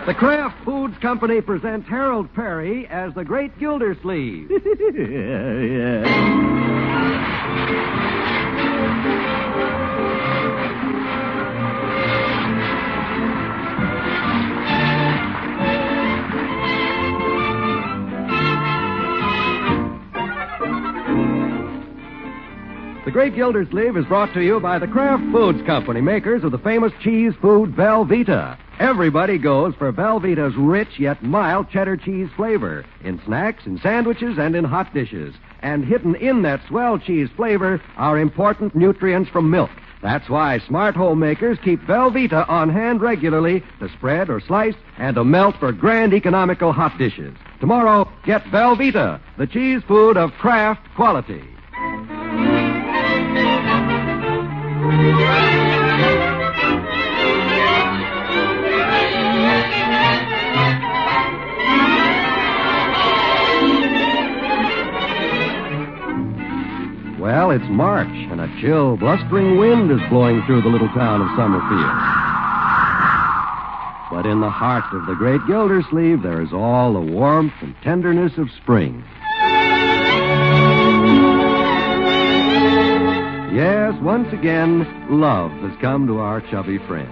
The Kraft Foods Company presents Harold Perry as the Great Gildersleeve. The Great Gildersleeve is brought to you by the Kraft Foods Company, makers of the famous cheese food Velveeta. Everybody goes for Velveeta's rich yet mild cheddar cheese flavor in snacks, in sandwiches, and in hot dishes. And hidden in that swell cheese flavor are important nutrients from milk. That's why smart homemakers keep Velveeta on hand regularly to spread or slice and to melt for grand economical hot dishes. Tomorrow, get Velveeta, the cheese food of Kraft quality. Well, it's March, and a chill, blustering wind is blowing through the little town of Summerfield. But in the heart of the Great Gildersleeve, there is all the warmth and tenderness of spring. Yes, once again, love has come to our chubby friend.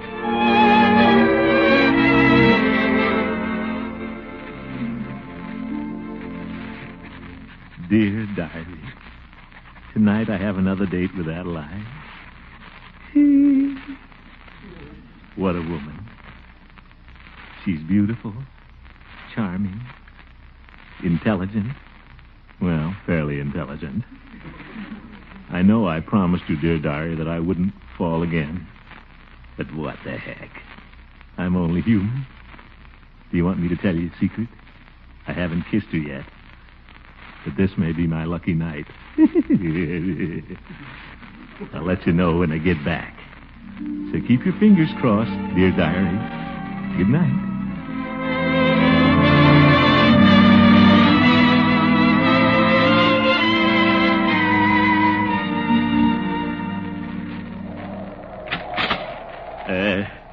Dear diary, tonight I have another date with Adeline. What a woman. She's beautiful, charming, intelligent. Well, fairly intelligent. I know I promised you, dear diary, that I wouldn't fall again. But what the heck? I'm only human. Do you want me to tell you a secret? I haven't kissed her yet. But this may be my lucky night. I'll let you know when I get back. So keep your fingers crossed, dear diary. Good night.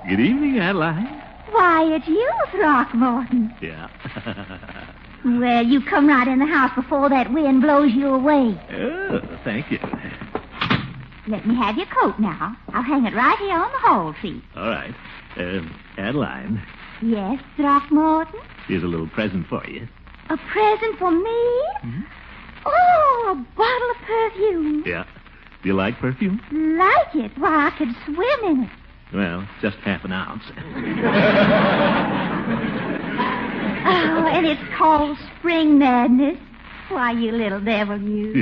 Good evening, Adeline. Why, it's you, Throckmorton. Yeah. Well, you come right in the house before that wind blows you away. Oh, thank you. Let me have your coat now. I'll hang it right here on the hall seat. All right. Adeline, Yes, Throckmorton? here's a little present for you. A present for me? Mm-hmm. Oh, a bottle of perfume. Yeah. Do you like perfume? Like it? Why, I could swim in it. Well, just half an ounce. Oh, and it's called Spring Madness. Why, you little devil, you.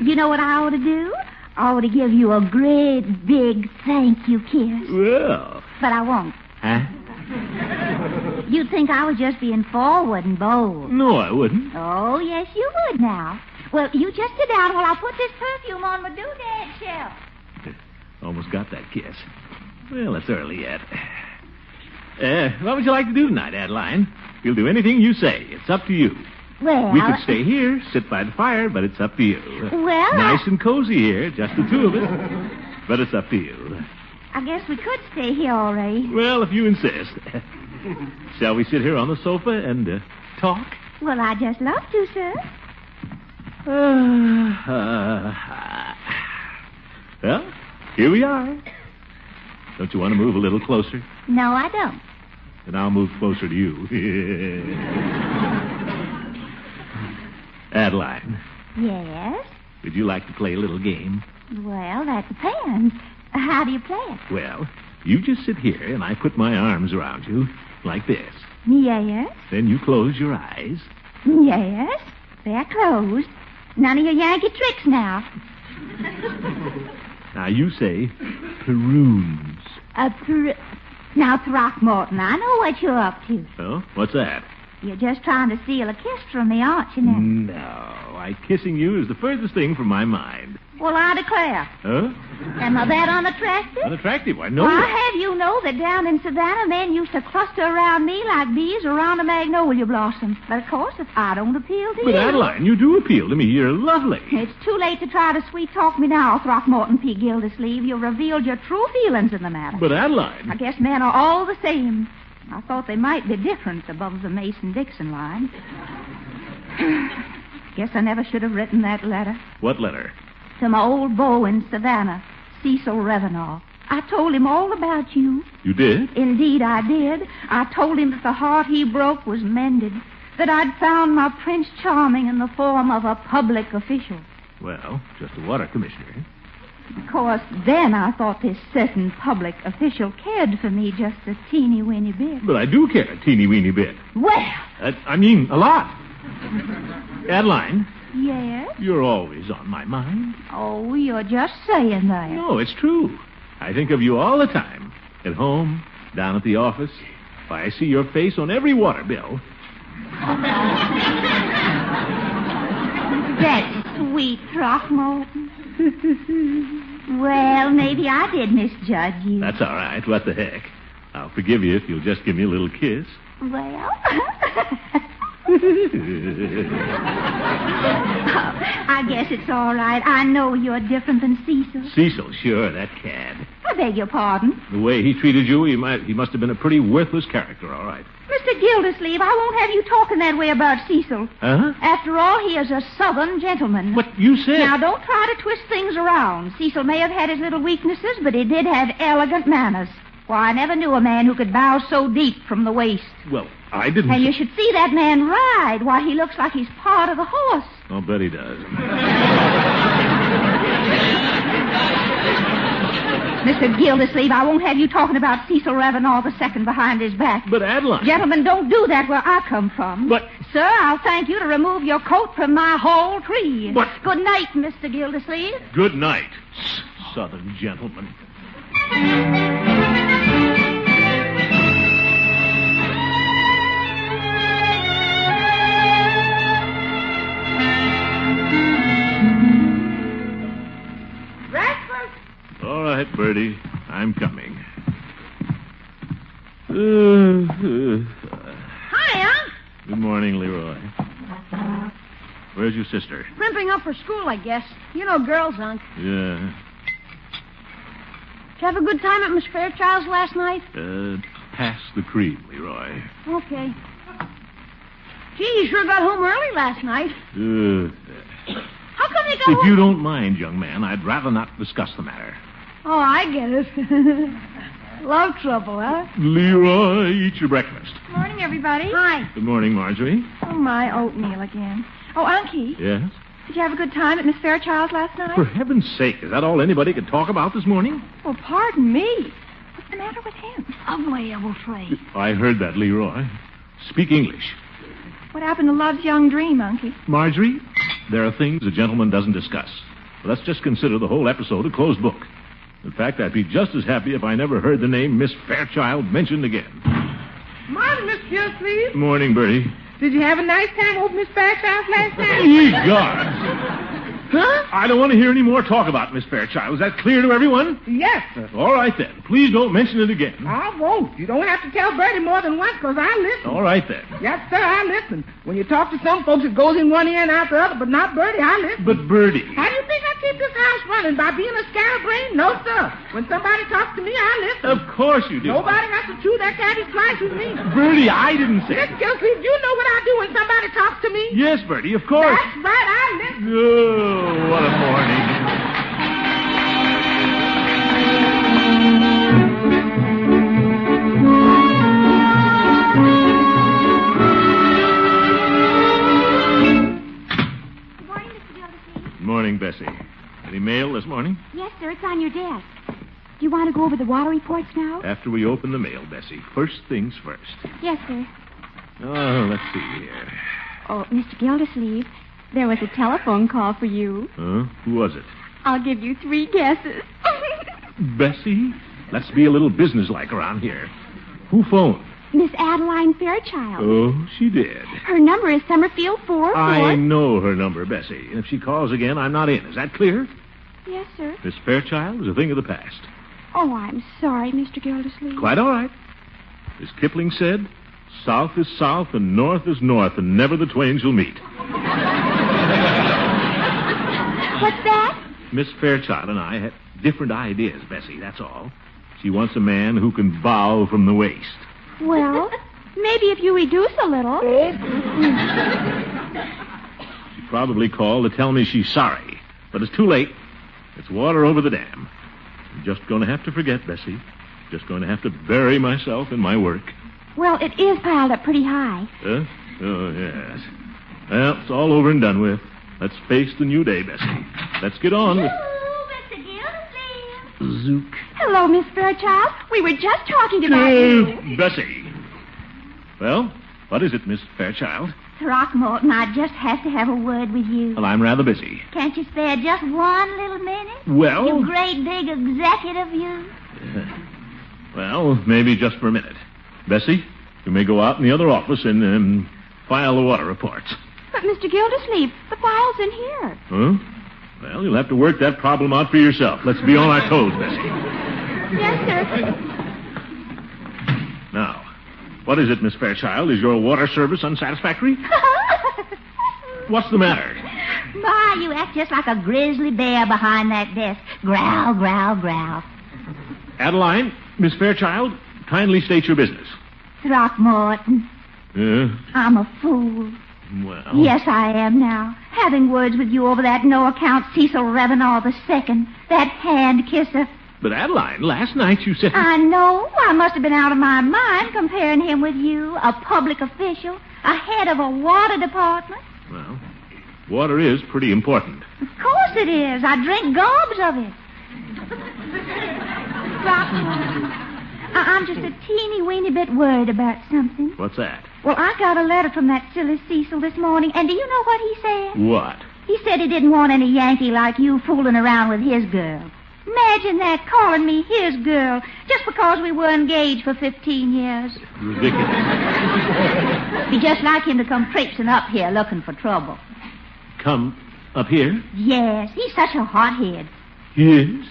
You know what I ought to do? I ought to give you a great big thank you kiss. Well. But I won't. Huh? You'd think I was just being forward and bold. No, I wouldn't. Oh, yes, you would now. Well, you just sit down while I put this perfume on my doodad shelf. Almost got that kiss. Well, it's early yet. What would you like to do tonight, Adeline? We'll do anything you say. It's up to you. Well, We could stay here, sit by the fire, but it's up to you. Well, Nice and cozy here, just the two of us. But it's up to you. I guess we could stay here already. Well, if you insist. Shall we sit here on the sofa and talk? Well, I'd just love to, sir. Well, here we are. Don't you want to move a little closer? No, I don't. Then I'll move closer to you. Adeline, Yes? would you like to play a little game? Well, that depends. How do you play it? Well, you just sit here and I put my arms around you like this. Yes? Then you close your eyes. Yes? They're closed. None of your Yankee tricks now. Now you say prunes. Now, Throckmorton, I know what you're up to. Oh, what's that? You're just trying to steal a kiss from me, aren't you now? No, kissing you is the furthest thing from my mind. Well, I declare. Huh? Am I that unattractive? Unattractive? Why, no. Well, I have you know that down in Savannah, men used to cluster around me like bees around a magnolia blossom. But, of course, if I don't appeal to you... But, Adeline, you do appeal to me. You're lovely. It's too late to try to sweet-talk me now, Throckmorton P. Gildersleeve. You've revealed your true feelings in the matter. But, Adeline... I guess men are all the same. I thought they might be different above the Mason-Dixon line. Guess I never should have written that letter. What letter? To my old beau in Savannah, Cecil Revenall. I told him all about you. You did? Indeed, I did. I told him that the heart he broke was mended, that I'd found my Prince Charming in the form of a public official. Well, just a water commissioner. Of course, then I thought this certain public official cared for me just a teeny-weeny bit. But I do care a teeny-weeny bit. Well... I mean, a lot. Adeline. Yes? You're always on my mind. Oh, you're just saying that. No, it's true. I think of you all the time. At home, down at the office. Why, I see your face on every water bill. That's sweet, Throckmorton. Well, maybe I did misjudge you. That's all right. What the heck? I'll forgive you if you'll just give me a little kiss. Well... I guess it's all right. I know you're different than Cecil. Cecil, sure, that cad. I beg your pardon. The way he treated you, he must have been a pretty worthless character, all right. Mr. Gildersleeve, I won't have you talking that way about Cecil. Huh? After all, he is a Southern gentleman. What you said. Now, don't try to twist things around. Cecil may have had his little weaknesses, but he did have elegant manners. Why, I never knew a man who could bow so deep from the waist. Well, I didn't... And you should see that man ride. Why, he looks like he's part of the horse. I'll bet he does. Mr. Gildersleeve, I won't have you talking about Cecil Ravenall II behind his back. But, Adeline... Gentlemen, don't do that where I come from. But... Sir, I'll thank you to remove your coat from my whole tree. But... Good night, Mr. Gildersleeve. Good night, Southern gentleman. All right, Bertie. I'm coming. Hi, Unc. Good morning, Leroy. Where's your sister? Primping up for school, I guess. You know girls, Unc. Yeah. Did you have a good time at Miss Fairchild's last night? Pass the cream, Leroy. Okay. Gee, you sure got home early last night. How come you got If home... you don't mind, young man, I'd rather not discuss the matter. Oh, I get it. Love trouble, huh? Leroy, eat your breakfast. Morning, everybody. Hi. Good morning, Marjorie. Oh, my oatmeal again. Oh, Unky, Yes? did you have a good time at Miss Fairchild's last night? For heaven's sake, is that all anybody could talk about this morning? Well, pardon me. What's the matter with him? Ugly, I'm afraid. I heard that, Leroy. Speak English. What happened to Love's young dream, Unky? Marjorie, there are things a gentleman doesn't discuss. Let's just consider the whole episode a closed book. In fact, I'd be just as happy if I never heard the name Miss Fairchild mentioned again. Morning, Miss Gildersleeve. Morning, Bertie. Did you have a nice time over Miss Fairchild's last night? Ye gods! Huh? I don't want to hear any more talk about Miss Fairchild. Is that clear to everyone? Yes. All right, then. Please don't mention it again. I won't. You don't have to tell Bertie more than once, because I listen. All right, then. Yes, sir, I listen. When you talk to some folks, it goes in one ear and out the other, but not Bertie, I listen. But, Bertie... How do you think I keep this house running? By being a scatterbrain? No, sir. When somebody talks to me, I listen. Of course you do. Nobody has to chew that cabbage slice with me. Bertie, I didn't say... Miss Gildersleeve, do you know what I do when somebody talks to me? Yes, Bertie, of course. That's right, I listen. Oh, what a morning. Good morning, Mr. Gildersleeve. Morning, Bessie. Any mail this morning? Yes, sir, it's on your desk. Do you want to go over the water reports now? After we open the mail, Bessie. First things first. Yes, sir. Oh, let's see here. Oh, Mr. Gildersleeve, there was a telephone call for you. Huh? Who was it? I'll give you 3 guesses. Bessie? Let's be a little businesslike around here. Who phoned? Miss Adeline Fairchild. Oh, she did. Her number is Summerfield 4. I know her number, Bessie. And if she calls again, I'm not in. Is that clear? Yes, sir. Miss Fairchild is a thing of the past. Oh, I'm sorry, Mr. Gildersleeve. Quite all right. As Kipling said, south is south and north is north, and never the twain shall meet. What's that? Miss Fairchild and I have different ideas, Bessie, that's all. She wants a man who can bow from the waist. Well, maybe if you reduce a little. She probably called to tell me she's sorry. But it's too late. It's water over the dam. I'm just going to have to forget, Bessie. Just going to have to bury myself in my work. Well, it is piled up pretty high. Huh? Oh, yes. Well, it's all over and done with. Let's face the new day, Bessie. Let's get on with... Mr. Gildersleeve. Zook. Hello, Miss Fairchild. We were just talking about you. Bessie. Well, what is it, Miss Fairchild? Throckmorton, I just have to have a word with you. Well, I'm rather busy. Can't you spare just one little minute? Well... You great big executive, you. Well, maybe just for a minute. Bessie, you may go out in the other office and file the water reports. But, Mr. Gildersleeve, the file's in here. Huh? Well, you'll have to work that problem out for yourself. Let's be on our toes, Bessie. Yes, sir. Now, what is it, Miss Fairchild? Is your water service unsatisfactory? What's the matter? My, you act just like a grizzly bear behind that desk. Growl, growl, growl. Adeline, Miss Fairchild, kindly state your business. Throckmorton, I'm a fool. Well... Yes, I am now. Having words with you over that no-account Cecil Revenant II, that hand-kisser. But, Adeline, last night you said... I know. I must have been out of my mind comparing him with you, a public official, a head of a water department. Well, water is pretty important. Of course it is. I drink gobs of it. Throckmorton, I'm just a teeny-weeny bit worried about something. What's that? Well, I got a letter from that silly Cecil this morning, and do you know what he said? What? He said he didn't want any Yankee like you fooling around with his girl. Imagine that, calling me his girl, just because we were engaged for 15 years. Ridiculous. Be just like him to come traipsing up here looking for trouble. Come up here? Yes, he's such a hothead. Yes.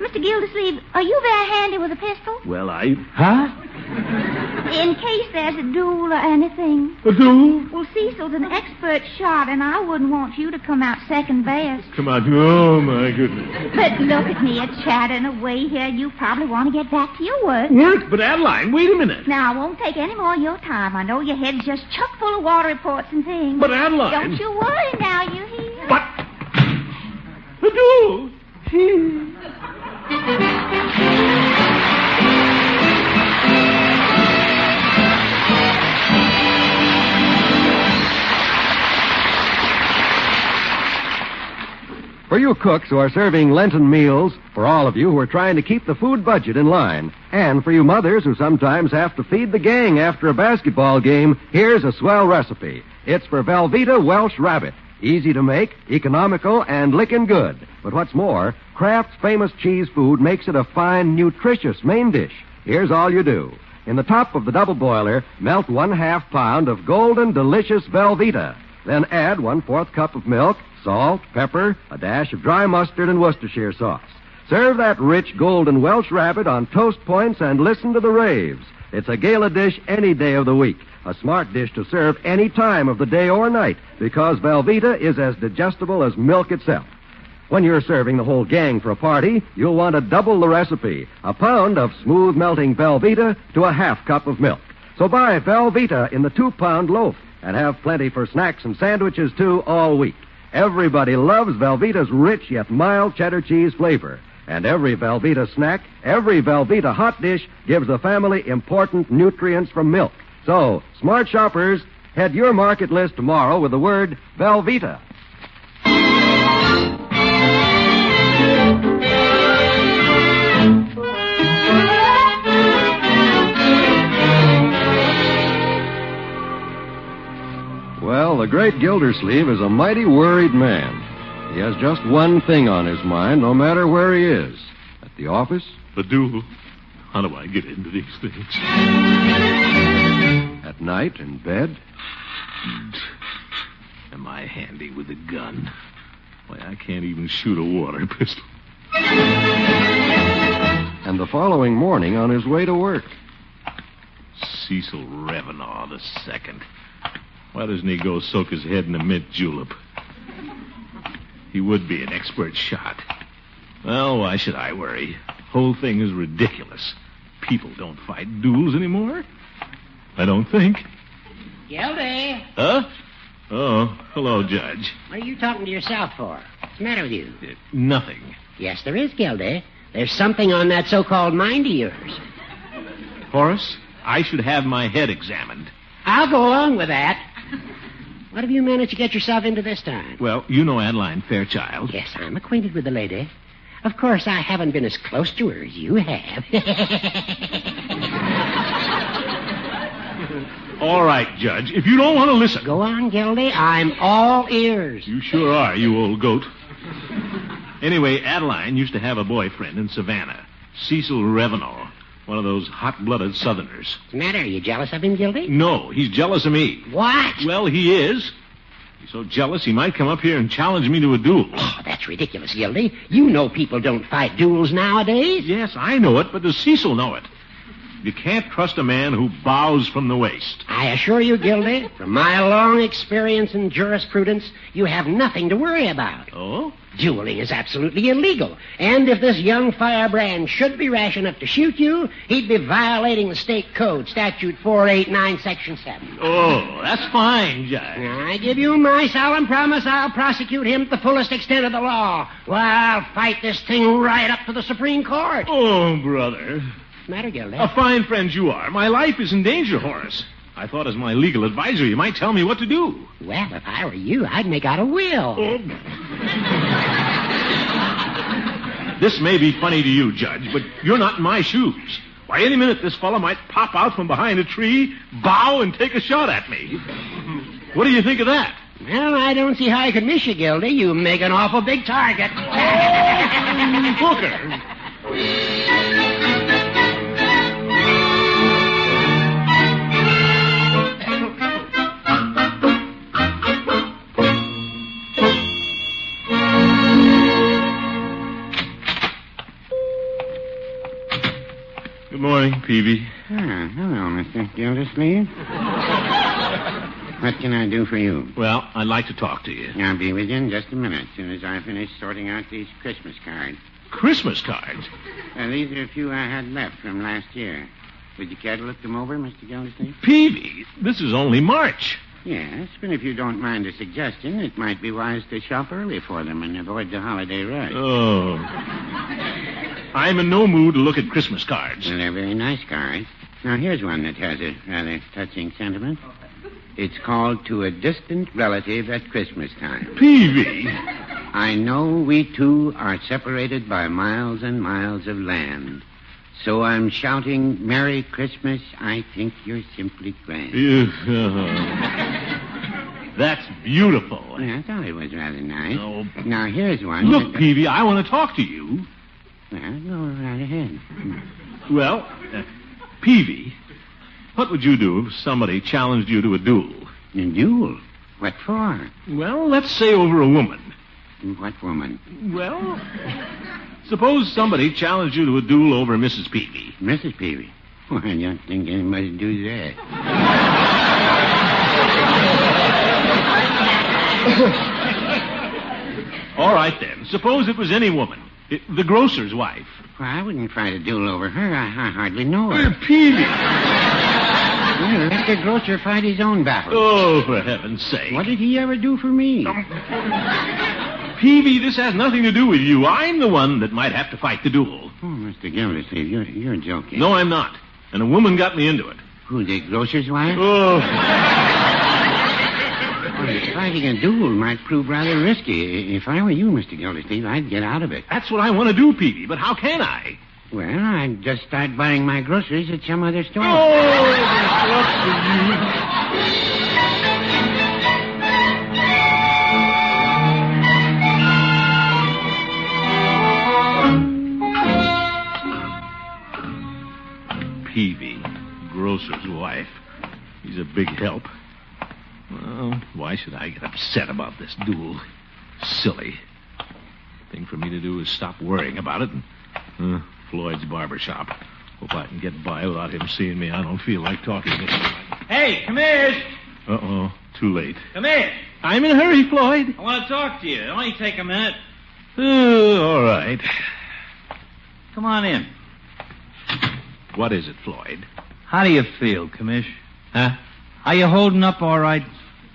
Mr. Gildersleeve, are you very handy with a pistol? Well, Huh? In case there's a duel or anything. A duel? Well, Cecil's an expert shot, and I wouldn't want you to come out second best. Come on. Oh, my goodness. But look at me, chattering away here. You probably want to get back to your work. Work? But, Adeline, wait a minute. Now, I won't take any more of your time. I know your head's just chock full of water reports and things. But, Adeline... Don't you worry now, you hear? But... A duel? For you cooks who are serving Lenten meals, for all of you who are trying to keep the food budget in line, and for you mothers who sometimes have to feed the gang after a basketball game, here's a swell recipe. It's for Velveeta Welsh Rabbit. Easy to make, economical, and lickin' good. But what's more, Kraft's famous cheese food makes it a fine, nutritious main dish. Here's all you do. In the top of the double boiler, melt 1/2 pound of golden, delicious Velveeta. Then add 1/4 cup of milk, salt, pepper, a dash of dry mustard, and Worcestershire sauce. Serve that rich golden Welsh Rabbit on toast points and listen to the raves. It's a gala dish any day of the week. A smart dish to serve any time of the day or night, because Velveeta is as digestible as milk itself. When you're serving the whole gang for a party, you'll want to double the recipe. 1 pound of smooth melting Velveeta to 1/2 cup of milk. So buy Velveeta in the 2-pound loaf and have plenty for snacks and sandwiches, too, all week. Everybody loves Velveeta's rich yet mild cheddar cheese flavor. And every Velveeta snack, every Velveeta hot dish gives the family important nutrients from milk. So, smart shoppers, head your market list tomorrow with the word Velveeta. Well, the great Gildersleeve is a mighty worried man. He has just one thing on his mind, no matter where he is. At the office. A duel? How do I get into these things? At night, in bed. Am I handy with a gun? Why, I can't even shoot a water pistol. And the following morning on his way to work. Cecil Revenant II. Why doesn't he go soak his head in a mint julep? He would be an expert shot. Well, why should I worry? Whole thing is ridiculous. People don't fight duels anymore. I don't think. Gildy, Huh? Oh, hello, Judge. what are you talking to yourself for? What's the matter with you? Nothing. Yes, there is, Gildy. There's something on that so-called mind of yours. Horace, I should have my head examined. I'll go along with that. What have you managed to get yourself into this time? Well, you know Adeline Fairchild. Yes, I'm acquainted with the lady. Of course, I haven't been as close to her as you have. All right, Judge. If you don't want to listen. Go on, Gildy. I'm all ears. You sure are, you old goat. Anyway, Adeline used to have a boyfriend in Savannah, Cecil Revenall, one of those hot-blooded Southerners. What's the matter? Are you jealous of him, Gildy? No, he's jealous of me. What? Well, he is. He's so jealous he might come up here and challenge me to a duel. Oh, that's ridiculous, Gildy. You know people don't fight duels nowadays. Yes, I know it, but does Cecil know it? You can't trust a man who bows from the waist. I assure you, Gildy, from my long experience in jurisprudence, you have nothing to worry about. Oh? Dueling is absolutely illegal. And if this young firebrand should be rash enough to shoot you, he'd be violating the state code, statute 489, section 7. Oh, that's fine, Judge. I give you my solemn promise I'll prosecute him to the fullest extent of the law. Well, I'll fight this thing right up to the Supreme Court. Oh, brother. What's the matter, Gildy? A fine friend you are. My life is in danger, Horace. I thought as my legal advisor you might tell me what to do. Well, if I were you, I'd make out a will. Oh. This may be funny to you, Judge, but you're not in my shoes. Why, any minute this fellow might pop out from behind a tree, bow, and take a shot at me. What do you think of that? Well, I don't see how I could miss you, Gildy. You make an awful big target. Booker. Good morning, Peavy. Hello, Mr. Gildersleeve. What can I do for you? Well, I'd like to talk to you. I'll be with you in just a minute, as soon as I finish sorting out these Christmas cards. Christmas cards? These are a few I had left from last year. Would you care to look them over, Mr. Gildersleeve? Peavy, this is only March. Yes, but if you don't mind a suggestion, it might be wise to shop early for them and avoid the holiday rush. Oh. I'm in no mood to look at Christmas cards. Well, they're very nice cards. Now, here's one that has a rather touching sentiment. It's called To a Distant Relative at Christmas Time. Peavy. I know we two are separated by miles and miles of land. So I'm shouting, Merry Christmas, I think you're simply grand. That's beautiful. Yeah, I thought it was rather nice. Oh. Now, here's one. Look, Peavy, I want to talk to you. Well, go right ahead. Well, Peavy, what would you do if somebody challenged you to a duel? A duel? What for? Well, let's say over a woman. What woman? Well, suppose somebody challenged you to a duel over Mrs. Peavy. Mrs. Peavy? Well, I don't think anybody would do that. All right, then. Suppose it was any woman. The grocer's wife. Well, I wouldn't fight a duel over her. I hardly know her. Peavy. Well, let the grocer fight his own battle. Oh, for heaven's sake. What did he ever do for me? Peavy, this has nothing to do with you. I'm the one that might have to fight the duel. Oh, Mr. Gildersleeve, you're joking. No, I'm not. And a woman got me into it. Who, the grocer's wife? Oh. Well, fighting a duel might prove rather risky. If I were you, Mr. Gildersleeve, I'd get out of it. That's what I want to do, Peavy, but how can I? Well, I'd just start buying my groceries at some other store. Oh, what's the use? Peavy, grocer's wife. He's a big help. Well, why should I get upset about this duel? Silly. The thing for me to do is stop worrying about it and... Floyd's barber shop. Hope I can get by without him seeing me. I don't feel like talking this way. Hey, come here. Uh-oh, too late. Come here. I'm in a hurry, Floyd. I want to talk to you. It'll only take a minute. All right. Come on in. What is it, Floyd? How do you feel, Commish? Huh? Are you holding up all right?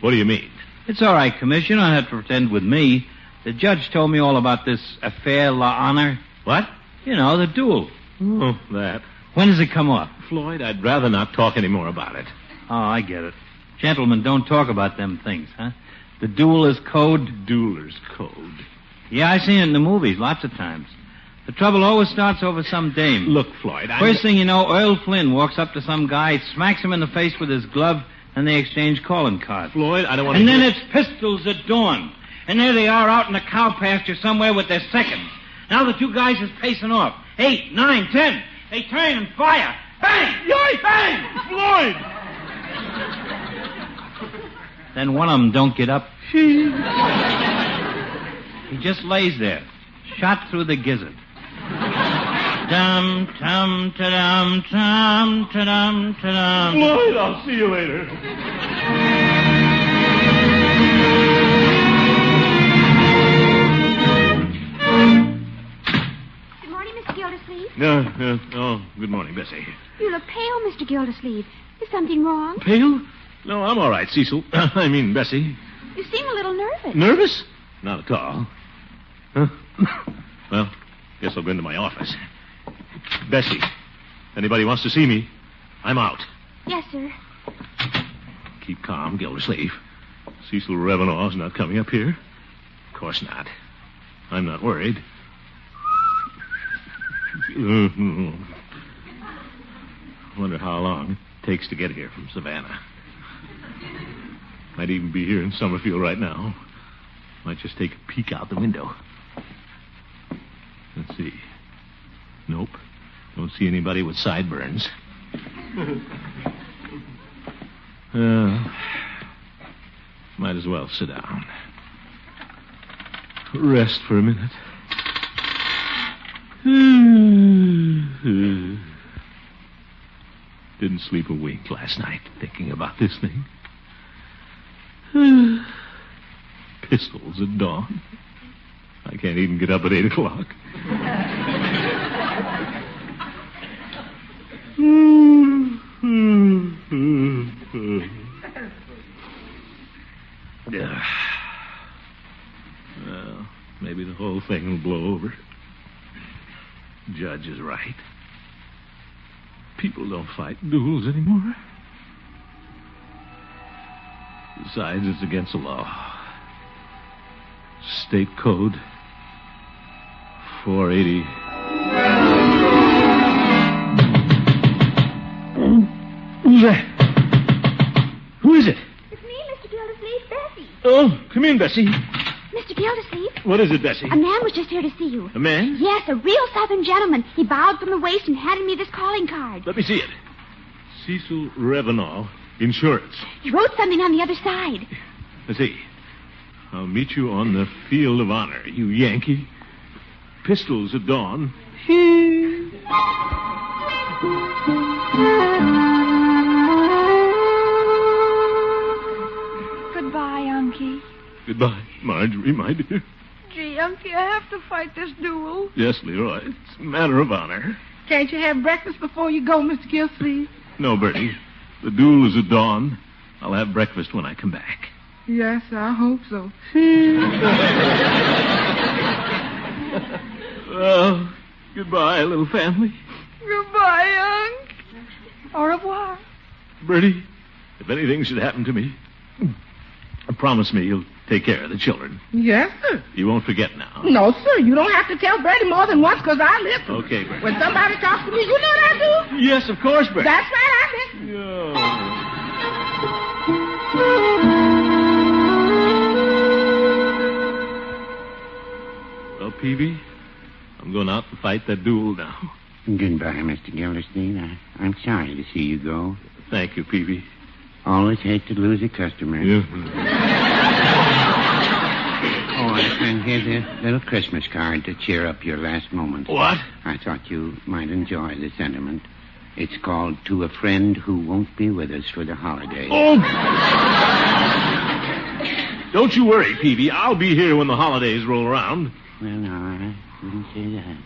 What do you mean? It's all right, Commissioner. You don't have to pretend with me. The judge told me all about this affair la honor. What? You know, the duel. Oh, that. When does it come off? Floyd, I'd rather not talk any more about it. Oh, I get it. Gentlemen don't talk about them things, huh? The duel is code. Dueler's code. Yeah, I seen it in the movies lots of times. The trouble always starts over some dame. Look, Floyd, First thing you know, Earl Flynn walks up to some guy, smacks him in the face with his glove, and they exchange calling cards. Floyd, I don't want to... And then it's pistols at dawn. And there they are out in the cow pasture somewhere with their seconds. Now the two guys is pacing off. 8, 9, 10. They turn and fire. Bang! Yoy! Bang! Floyd! Then one of them don't get up. He just lays there, shot through the gizzard. Dum, tum, ta-dum, tum, ta-dum, ta-dum. Floyd, I'll see you later. Good morning, Mr. Gildersleeve. Oh, good morning, Bessie. You look pale, Mr. Gildersleeve. Is something wrong? Pale? No, I'm all right, Cecil. I mean, Bessie. You seem a little nervous. Nervous? Not at all. Huh? Well, guess I'll go into my office. Bessie, anybody wants to see me, I'm out. Yes, sir. Keep calm, Gildersleeve. Cecil Revenaugh's not coming up here. Of course not. I'm not worried. Wonder how long it takes to get here from Savannah. Might even be here in Summerfield right now. Might just take a peek out the window. Let's see. Nope. Don't see anybody with sideburns. Might as well sit down. Rest for a minute. Didn't sleep a wink last night thinking about this thing. Pistols at dawn. I can't even get up at 8 o'clock. Well, maybe the whole thing will blow over. Judge is right. People don't fight duels anymore. Besides, it's against the law. State Code 480. Who's that? Who is it? It's me, Mr. Gildersleeve, Bessie. Oh, come in, Bessie. Mr. Gildersleeve, What is it, Bessie? a man was just here to see you. A man? Yes, a real Southern gentleman. He bowed from the waist and handed me this calling card. Let me see it. Cecil Revenant, Insurance. He wrote something on the other side. Let's see. I'll meet you on the field of honor, you Yankee. Pistols at dawn. Goodbye, Unky. Goodbye, Marjorie, my dear. Gee, Unky, I have to fight this duel. Yes, Leroy. It's a matter of honor. Can't you have breakfast before you go, Mr. Gildersleeve? No, Bertie. The duel is at dawn. I'll have breakfast when I come back. Yes, I hope so. Well, goodbye, little family. Goodbye, Unc. Au revoir. Bertie, if anything should happen to me, promise me you'll take care of the children. Yes, sir. You won't forget now. No, sir. You don't have to tell Bertie more than once because I listen. Okay, Bertie. When somebody talks to me, you know what I do? Yes, of course, Bertie. That's right, I listen. Well, Peavy, I'm going out to fight that duel now. Goodbye, Mr. Gildersleeve. I'm sorry to see you go. Thank you, Peavy. Always hate to lose a customer. Yeah. Oh, and here's a little Christmas card to cheer up your last moments. What? I thought you might enjoy the sentiment. It's called To a Friend Who Won't Be With Us for the Holidays. Oh! Don't you worry, Peavy. I'll be here when the holidays roll around. Well, no, I wouldn't say that.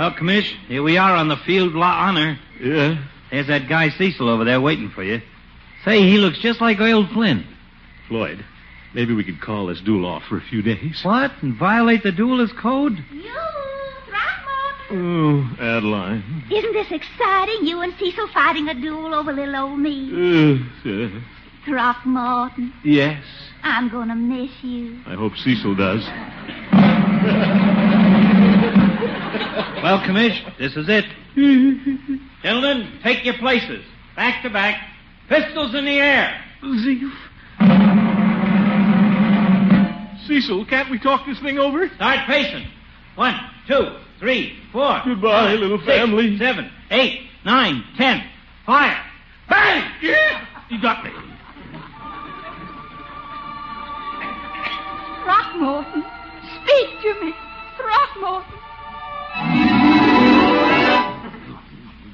Well, Commish, here we are on the field of honor. Yeah? There's that guy Cecil over there waiting for you. Say, he looks just like old Flynn. Floyd, maybe we could call this duel off for a few days. What? And violate the duelist code? Oh, Adeline. Isn't this exciting? You and Cecil fighting a duel over little old me. Throckmorton, Yes. I'm going to miss you. I hope Cecil does. Well, Commish, this is it. Gentlemen, take your places. Back to back. Pistols in the air. Cecil, can't we talk this thing over? Start pacing. 1, 2, 3, 4. Goodbye, 5, little 6, family. 7, 8, 9, 10. Fire. Bang! Yeah. You got me. Throckmorton, speak to me. Throckmorton.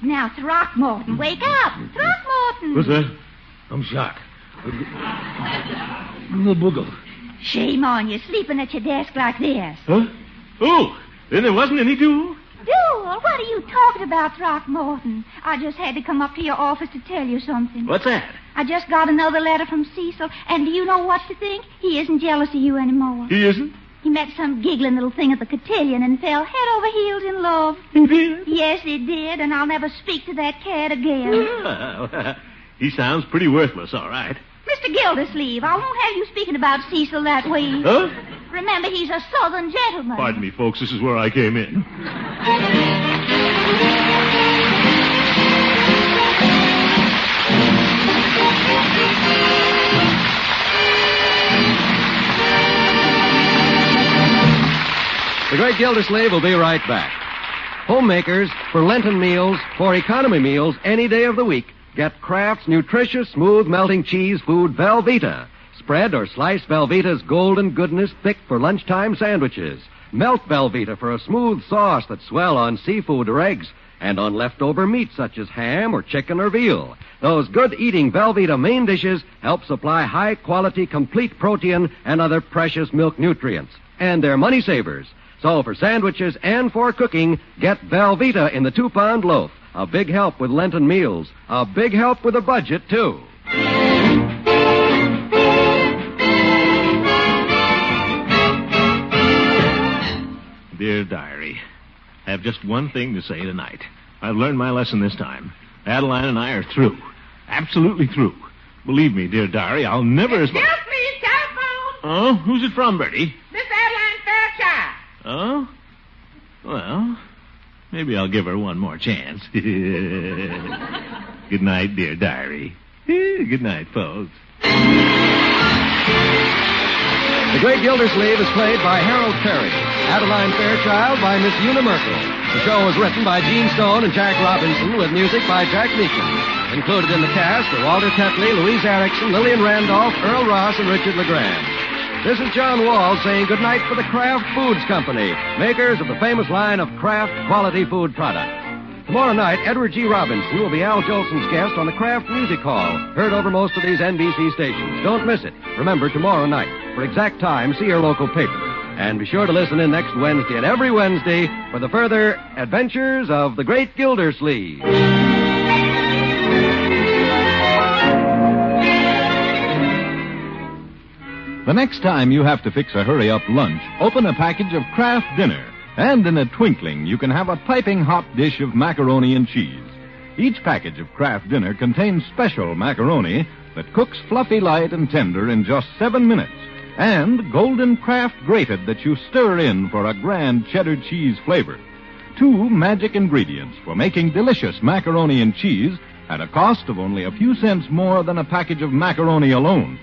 Now, Throckmorton, wake up. Throckmorton. What's that? I'm shot. Little boogle. Shame on you, sleeping at your desk like this. Huh? Oh, then there wasn't any duel? Duel? What are you talking about, Throckmorton? I just had to come up to your office to tell you something. What's that? I just got another letter from Cecil, and do you know what to think? He isn't jealous of you anymore. He isn't? He met some giggling little thing at the cotillion and fell head over heels in love. He did? Yes, he did, and I'll never speak to that cat again. Well, he sounds pretty worthless, all right. Mr. Gildersleeve, I won't have you speaking about Cecil that way. Huh? Remember, he's a southern gentleman. Pardon me, folks. This is where I came in. The Great Gildersleeve will be right back. Homemakers, for Lenten meals, for economy meals, any day of the week, get Kraft's nutritious, smooth melting cheese food Velveeta. Spread or slice Velveeta's golden goodness thick for lunchtime sandwiches. Melt Velveeta for a smooth sauce that swell on seafood or eggs and on leftover meat such as ham or chicken or veal. Those good-eating Velveeta main dishes help supply high-quality, complete protein and other precious milk nutrients. And they're money savers. So for sandwiches and for cooking, get Velveeta in the 2-pound loaf. A big help with Lenten meals. A big help with a budget, too. Dear Diary, I have just one thing to say tonight. I've learned my lesson this time. Adeline and I are through. Absolutely through. Believe me, dear Diary, I'll never... Bill, please, telephone. Oh? Who's it from, Bertie? Miss Adeline Fairchild. Oh? Well, maybe I'll give her one more chance. Good night, dear Diary. Good night, folks. The Great Gildersleeve is played by Harold Perry. Adeline Fairchild by Miss Una Merkel. The show was written by Gene Stone and Jack Robinson with music by Jack Meekin. Included in the cast are Walter Tetley, Louise Erickson, Lillian Randolph, Earl Ross, and Richard LeGrand. This is John Wall saying goodnight for the Kraft Foods Company, makers of the famous line of Kraft quality food products. Tomorrow night, Edward G. Robinson will be Al Jolson's guest on the Kraft Music Hall, heard over most of these NBC stations. Don't miss it. Remember, tomorrow night. For exact time, see your local paper. And be sure to listen in next Wednesday and every Wednesday for the further adventures of the Great Gildersleeve. The next time you have to fix a hurry-up lunch, open a package of Kraft Dinner. And in a twinkling, you can have a piping hot dish of macaroni and cheese. Each package of Kraft Dinner contains special macaroni that cooks fluffy light and tender in just 7 minutes. And golden Kraft grated that you stir in for a grand cheddar cheese flavor. 2 magic ingredients for making delicious macaroni and cheese at a cost of only a few cents more than a package of macaroni alone.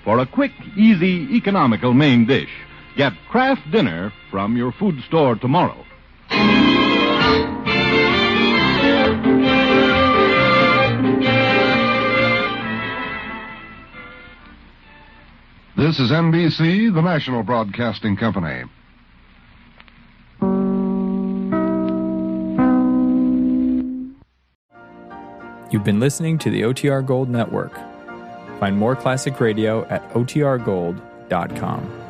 For a quick, easy, economical main dish, get Kraft Dinner from your food store tomorrow. This is NBC, the National Broadcasting Company. You've been listening to the OTR Gold Network. Find more classic radio at otrgold.com.